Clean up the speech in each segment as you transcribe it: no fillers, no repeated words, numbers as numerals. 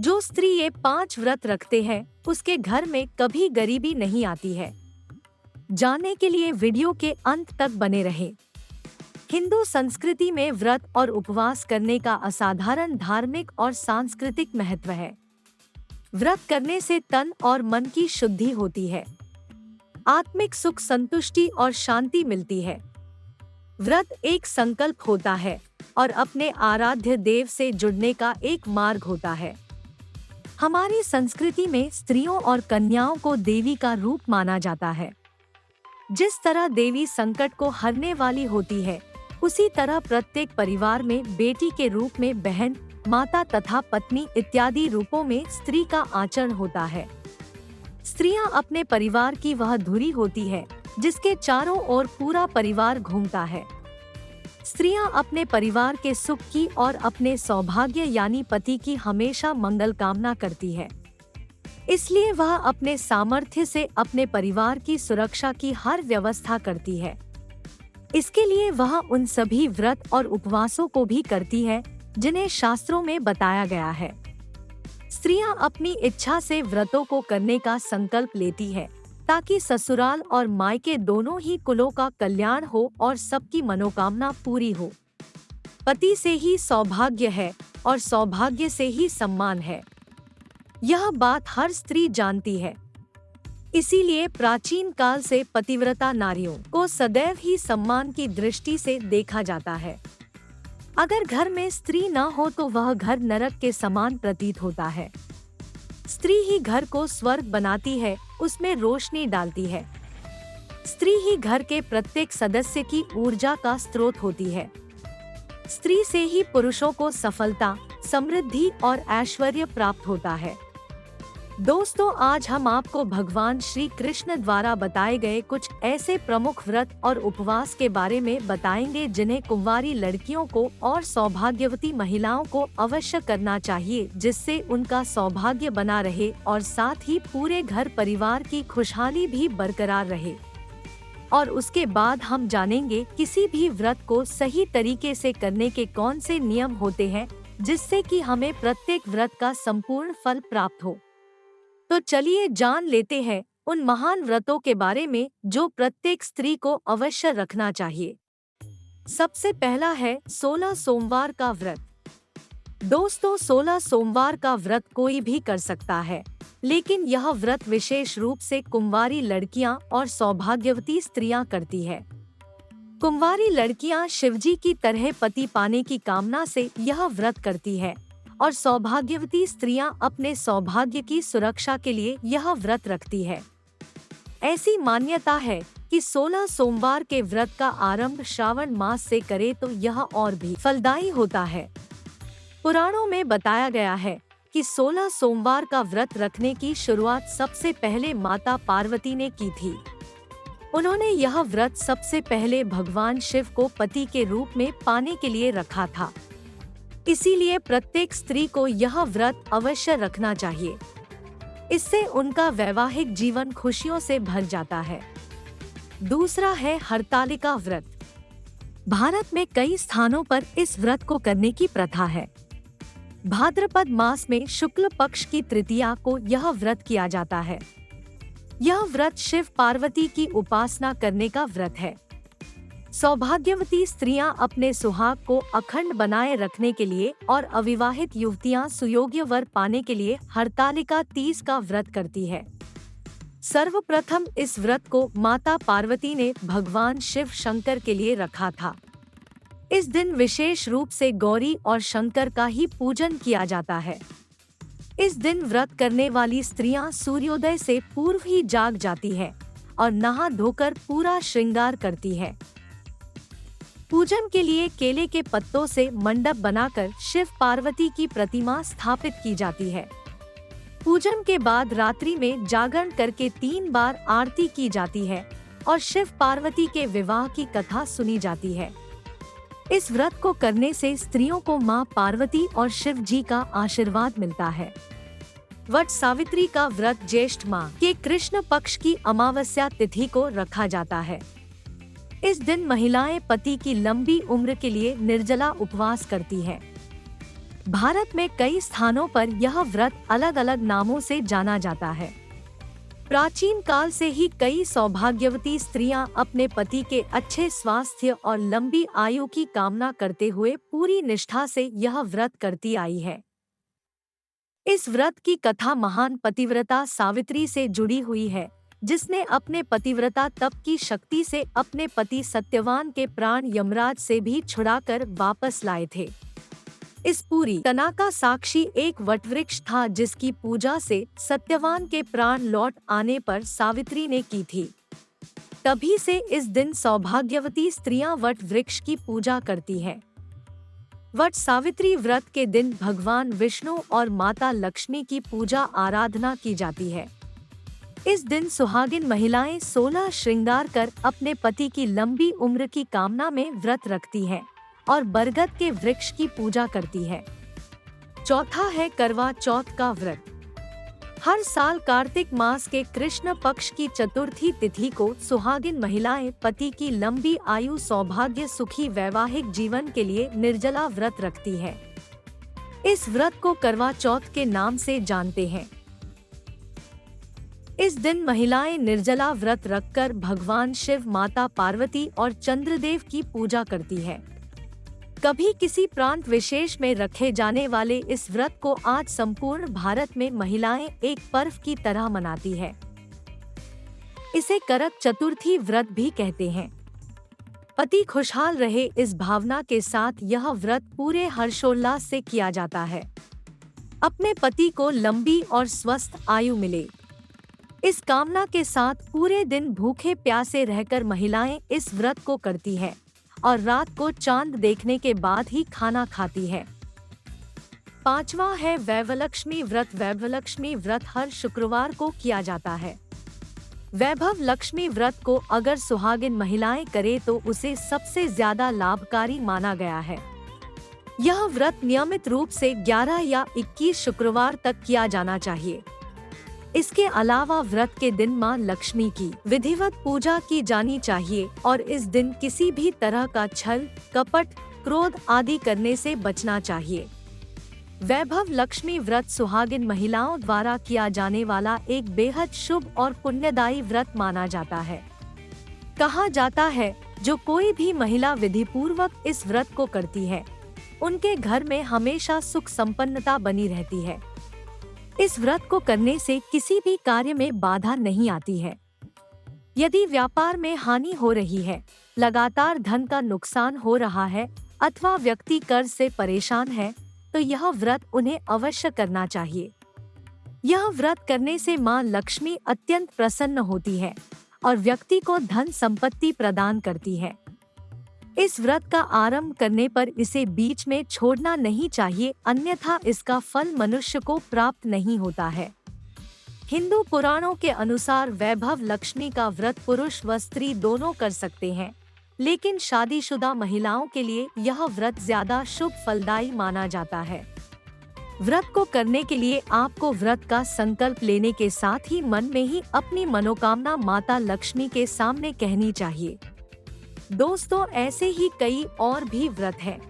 जो स्त्री ये 5 व्रत रखते हैं उसके घर में कभी गरीबी नहीं आती है। जानने के लिए वीडियो के अंत तक बने रहें। हिंदू संस्कृति में व्रत और उपवास करने का असाधारण धार्मिक और सांस्कृतिक महत्व है। व्रत करने से तन और मन की शुद्धि होती है, आत्मिक सुख, संतुष्टि और शांति मिलती है। व्रत एक संकल्प होता है और अपने आराध्य देव से जुड़ने का एक मार्ग होता है। हमारी संस्कृति में स्त्रियों और कन्याओं को देवी का रूप माना जाता है। जिस तरह देवी संकट को हरने वाली होती है, उसी तरह प्रत्येक परिवार में बेटी के रूप में बहन, माता तथा पत्नी इत्यादि रूपों में स्त्री का आचरण होता है। स्त्रियां अपने परिवार की वह धुरी होती है जिसके चारों ओर पूरा परिवार घूमता है। स्त्रियां अपने परिवार के सुख की और अपने सौभाग्य यानी पति की हमेशा मंगल कामना करती है। इसलिए वह अपने सामर्थ्य से अपने परिवार की सुरक्षा की हर व्यवस्था करती है। इसके लिए वह उन सभी व्रत और उपवासों को भी करती है जिन्हें शास्त्रों में बताया गया है। स्त्रियां अपनी इच्छा से व्रतों को करने का संकल्प लेती है ताकि ससुराल और मायके दोनों ही कुलों का कल्याण हो और सबकी मनोकामना पूरी हो। पति से ही सौभाग्य है और सौभाग्य से ही सम्मान है। यह बात हर स्त्री जानती है। इसीलिए प्राचीन काल से पतिव्रता नारियों को सदैव ही सम्मान की दृष्टि से देखा जाता है। अगर घर में स्त्री न हो तो वह घर नरक के समान प्रतीत होता है। स्त्री ही घर को स्वर्ग बनाती है, उसमें रोशनी डालती है। स्त्री ही घर के प्रत्येक सदस्य की ऊर्जा का स्रोत होती है। स्त्री से ही पुरुषों को सफलता, समृद्धि और ऐश्वर्य प्राप्त होता है। दोस्तों, आज हम आपको भगवान श्री कृष्ण द्वारा बताए गए कुछ ऐसे प्रमुख व्रत और उपवास के बारे में बताएंगे जिन्हें कुंवारी लड़कियों को और सौभाग्यवती महिलाओं को अवश्य करना चाहिए, जिससे उनका सौभाग्य बना रहे और साथ ही पूरे घर परिवार की खुशहाली भी बरकरार रहे। और उसके बाद हम जानेंगे किसी भी व्रत को सही तरीके से करने के कौन से नियम होते हैं जिससे कि हमें प्रत्येक व्रत का संपूर्ण फल प्राप्त हो। तो चलिए जान लेते हैं उन महान व्रतों के बारे में जो प्रत्येक स्त्री को अवश्य रखना चाहिए। सबसे पहला है 16 सोमवार का व्रत। दोस्तों, 16 सोमवार का व्रत कोई भी कर सकता है, लेकिन यह व्रत विशेष रूप से कुंवारी लड़कियां और सौभाग्यवती स्त्रियां करती है। कुंवारी लड़कियां शिवजी की तरह पति पाने की कामना से यह व्रत करती है और सौभाग्यवती स्त्रियां अपने सौभाग्य की सुरक्षा के लिए यह व्रत रखती है। ऐसी मान्यता है कि 16 सोमवार के व्रत का आरंभ श्रावण मास से करे तो यह और भी फलदायी होता है। पुराणों में बताया गया है कि 16 सोमवार का व्रत रखने की शुरुआत सबसे पहले माता पार्वती ने की थी। उन्होंने यह व्रत सबसे पहले भगवान शिव को पति के रूप में पाने के लिए रखा था। इसीलिए प्रत्येक स्त्री को यह व्रत अवश्य रखना चाहिए। इससे उनका वैवाहिक जीवन खुशियों से भर जाता है। दूसरा है हरतालिका व्रत। भारत में कई स्थानों पर इस व्रत को करने की प्रथा है। भाद्रपद मास में शुक्ल पक्ष की तृतीया को यह व्रत किया जाता है। यह व्रत शिव पार्वती की उपासना करने का व्रत है। सौभाग्यवती स्त्रियां अपने सुहाग को अखंड बनाए रखने के लिए और अविवाहित युवतियां सुयोग्य वर पाने के लिए हरतालिका तीज का व्रत करती है। सर्वप्रथम इस व्रत को माता पार्वती ने भगवान शिव शंकर के लिए रखा था। इस दिन विशेष रूप से गौरी और शंकर का ही पूजन किया जाता है। इस दिन व्रत करने वाली स्त्रियां सूर्योदय से पूर्व ही जाग जाती है और नहा धोकर पूरा श्रृंगार करती है। पूजन के लिए केले के पत्तों से मंडप बनाकर शिव पार्वती की प्रतिमा स्थापित की जाती है। पूजन के बाद रात्रि में जागरण करके 3 बार आरती की जाती है और शिव पार्वती के विवाह की कथा सुनी जाती है। इस व्रत को करने से स्त्रियों को मां पार्वती और शिव जी का आशीर्वाद मिलता है। वट सावित्री का व्रत ज्येष्ठ माह के कृष्ण पक्ष की अमावस्या तिथि को रखा जाता है। इस दिन महिलाएं पति की लंबी उम्र के लिए निर्जला उपवास करती हैं। भारत में कई स्थानों पर यह व्रत अलग अलग नामों से जाना जाता है। प्राचीन काल से ही कई सौभाग्यवती स्त्रियां अपने पति के अच्छे स्वास्थ्य और लंबी आयु की कामना करते हुए पूरी निष्ठा से यह व्रत करती आई है। इस व्रत की कथा महान पतिव्रता सावित्री से जुड़ी हुई है, जिसने अपने पतिव्रता तप की शक्ति से अपने पति सत्यवान के प्राण यमराज से भी छुड़ाकर वापस लाए थे। इस पूरी घटना का साक्षी एक वटवृक्ष था, जिसकी पूजा से सत्यवान के प्राण लौट आने पर सावित्री ने की थी। तभी से इस दिन सौभाग्यवती स्त्रियां वट वृक्ष की पूजा करती हैं। वट सावित्री व्रत के दिन भगवान विष्णु और माता लक्ष्मी की पूजा आराधना की जाती है। इस दिन सुहागिन महिलाएं 16 श्रृंगार कर अपने पति की लंबी उम्र की कामना में व्रत रखती हैं और बरगद के वृक्ष की पूजा करती है। चौथा है करवा चौथ का व्रत। हर साल कार्तिक मास के कृष्ण पक्ष की चतुर्थी तिथि को सुहागिन महिलाएं पति की लंबी आयु, सौभाग्य, सुखी वैवाहिक जीवन के लिए निर्जला व्रत रखती है। इस व्रत को करवा चौथ के नाम से जानते हैं। इस दिन महिलाएं निर्जला व्रत रखकर भगवान शिव, माता पार्वती और चंद्रदेव की पूजा करती है। कभी किसी प्रांत विशेष में रखे जाने वाले इस व्रत को आज संपूर्ण भारत में महिलाएं एक पर्व की तरह मनाती है। इसे करक चतुर्थी व्रत भी कहते हैं। पति खुशहाल रहे, इस भावना के साथ यह व्रत पूरे हर्षोल्लास से किया जाता है। अपने पति को लंबी और स्वस्थ आयु मिले, इस कामना के साथ पूरे दिन भूखे प्यासे रहकर महिलाएं इस व्रत को करती हैं और रात को चांद देखने के बाद ही खाना खाती है। पांचवा है वैभवलक्ष्मी व्रत। वैभवलक्ष्मी व्रत हर शुक्रवार को किया जाता है। वैभव लक्ष्मी व्रत को अगर सुहागिन महिलाएं करे तो उसे सबसे ज्यादा लाभकारी माना गया है। यह व्रत नियमित रूप से 11 या 21 शुक्रवार तक किया जाना चाहिए। इसके अलावा व्रत के दिन मां लक्ष्मी की विधिवत पूजा की जानी चाहिए और इस दिन किसी भी तरह का छल, कपट, क्रोध आदि करने से बचना चाहिए। वैभव लक्ष्मी व्रत सुहागिन महिलाओं द्वारा किया जाने वाला एक बेहद शुभ और पुण्यदायी व्रत माना जाता है। कहा जाता है, जो कोई भी महिला विधिपूर्वक इस व्रत को करती है, उनके घर में हमेशा सुख संपन्नता बनी रहती है। इस व्रत को करने से किसी भी कार्य में बाधा नहीं आती है। यदि व्यापार में हानि हो रही है, लगातार धन का नुकसान हो रहा है अथवा व्यक्ति कर्ज से परेशान है, तो यह व्रत उन्हें अवश्य करना चाहिए। यह व्रत करने से मां लक्ष्मी अत्यंत प्रसन्न होती है और व्यक्ति को धन संपत्ति प्रदान करती है। इस व्रत का आरंभ करने पर इसे बीच में छोड़ना नहीं चाहिए, अन्यथा इसका फल मनुष्य को प्राप्त नहीं होता है। हिंदू पुराणों के अनुसार वैभव लक्ष्मी का व्रत पुरुष व स्त्री दोनों कर सकते हैं, लेकिन शादीशुदा महिलाओं के लिए यह व्रत ज्यादा शुभ फलदायी माना जाता है। व्रत को करने के लिए आपको व्रत का संकल्प लेने के साथ ही मन में ही अपनी मनोकामना माता लक्ष्मी के सामने कहनी चाहिए। दोस्तों, ऐसे ही कई और भी व्रत हैं,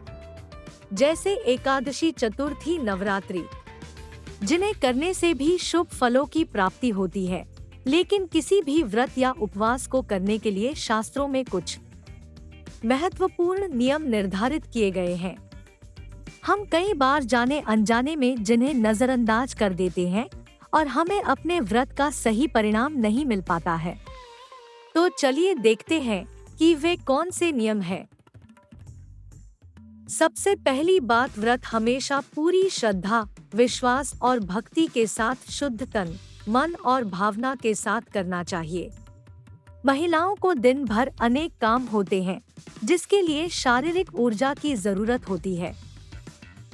जैसे एकादशी, चतुर्थी, नवरात्रि, जिन्हें करने से भी शुभ फलों की प्राप्ति होती है। लेकिन किसी भी व्रत या उपवास को करने के लिए शास्त्रों में कुछ महत्वपूर्ण नियम निर्धारित किए गए हैं। हम कई बार जाने अनजाने में जिन्हें नजरअंदाज कर देते हैं और हमें अपने व्रत का सही परिणाम नहीं मिल पाता है। तो चलिए देखते हैं कि वे कौन से नियम हैं। सबसे पहली बात, व्रत हमेशा पूरी श्रद्धा, विश्वास और भक्ति के साथ शुद्ध तन, मन और भावना के साथ करना चाहिए। महिलाओं को दिन भर अनेक काम होते हैं, जिसके लिए शारीरिक ऊर्जा की जरूरत होती है।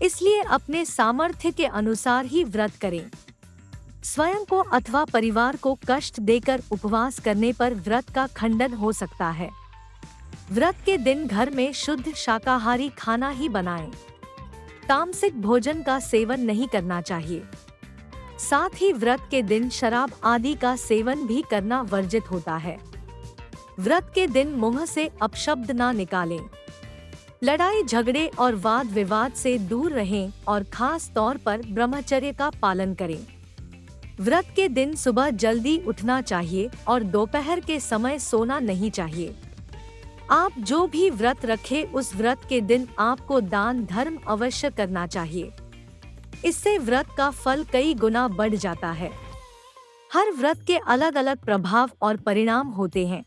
इसलिए अपने सामर्थ्य के अनुसार ही व्रत करें। स्वयं को अथवा परिवार को कष्ट देकर उपवास करने पर व्रत का खंडन हो सकता है। व्रत के दिन घर में शुद्ध शाकाहारी खाना ही बनाएं। तामसिक भोजन का सेवन नहीं करना चाहिए। साथ ही व्रत के दिन शराब आदि का सेवन भी करना वर्जित होता है। व्रत के दिन मुंह से अपशब्द ना निकालें। लड़ाई झगड़े और वाद विवाद से दूर रहें और खास तौर पर ब्रह्मचर्य का पालन करें। व्रत के दिन सुबह जल्दी उठना चाहिए और दोपहर के समय सोना नहीं चाहिए। आप जो भी व्रत रखें उस व्रत के दिन आपको दान धर्म अवश्य करना चाहिए। इससे व्रत का फल कई गुना बढ़ जाता है। हर व्रत के अलग अलग प्रभाव और परिणाम होते हैं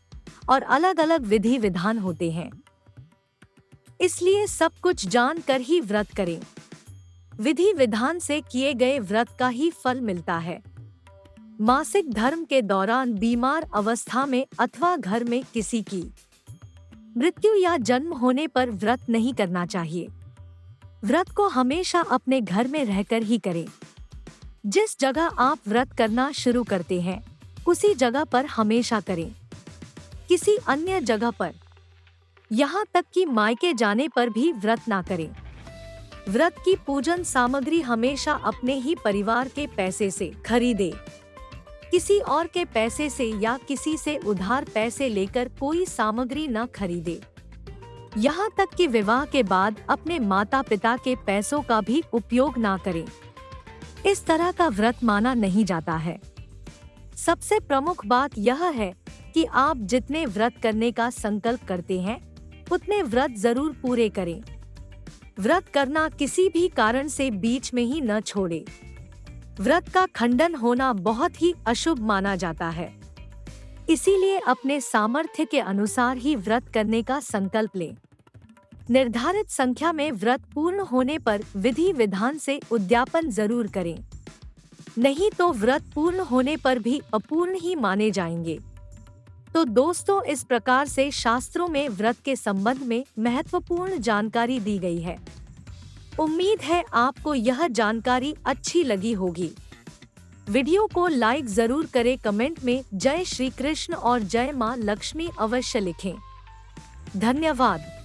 और अलग अलग विधि विधान होते हैं, इसलिए सब कुछ जानकर ही व्रत करें। विधि विधान से किए गए व्रत का ही फल मिलता है। मासिक धर्म के दौरान बीमार अवस्था में अथवा घर में किसी की मृत्यु या जन्म होने पर व्रत नहीं करना चाहिए। व्रत को हमेशा अपने घर में रहकर ही करें। जिस जगह आप व्रत करना शुरू करते हैं उसी जगह पर हमेशा करें, किसी अन्य जगह पर, यहाँ तक कि मायके जाने पर भी व्रत ना करें। व्रत की पूजन सामग्री हमेशा अपने ही परिवार के पैसे से खरीदे। किसी और के पैसे से या किसी से उधार पैसे लेकर कोई सामग्री न खरीदे। यहाँ तक कि विवाह के बाद अपने माता पिता के पैसों का भी उपयोग ना करें। इस तरह का व्रत माना नहीं जाता है। सबसे प्रमुख बात यह है कि आप जितने व्रत करने का संकल्प करते हैं उतने व्रत जरूर पूरे करें। व्रत करना किसी भी कारण से बीच में ही न छोड़े। व्रत का खंडन होना बहुत ही अशुभ माना जाता है। इसीलिए अपने सामर्थ्य के अनुसार ही व्रत करने का संकल्प लें। निर्धारित संख्या में व्रत पूर्ण होने पर विधि विधान से उद्यापन जरूर करें, नहीं तो व्रत पूर्ण होने पर भी अपूर्ण ही माने जाएंगे। तो दोस्तों, इस प्रकार से शास्त्रों में व्रत के संबंध में महत्वपूर्ण जानकारी दी गई है। उम्मीद है आपको यह जानकारी अच्छी लगी होगी। वीडियो को लाइक जरूर करें, कमेंट में जय श्री कृष्ण और जय मां लक्ष्मी अवश्य लिखें। धन्यवाद।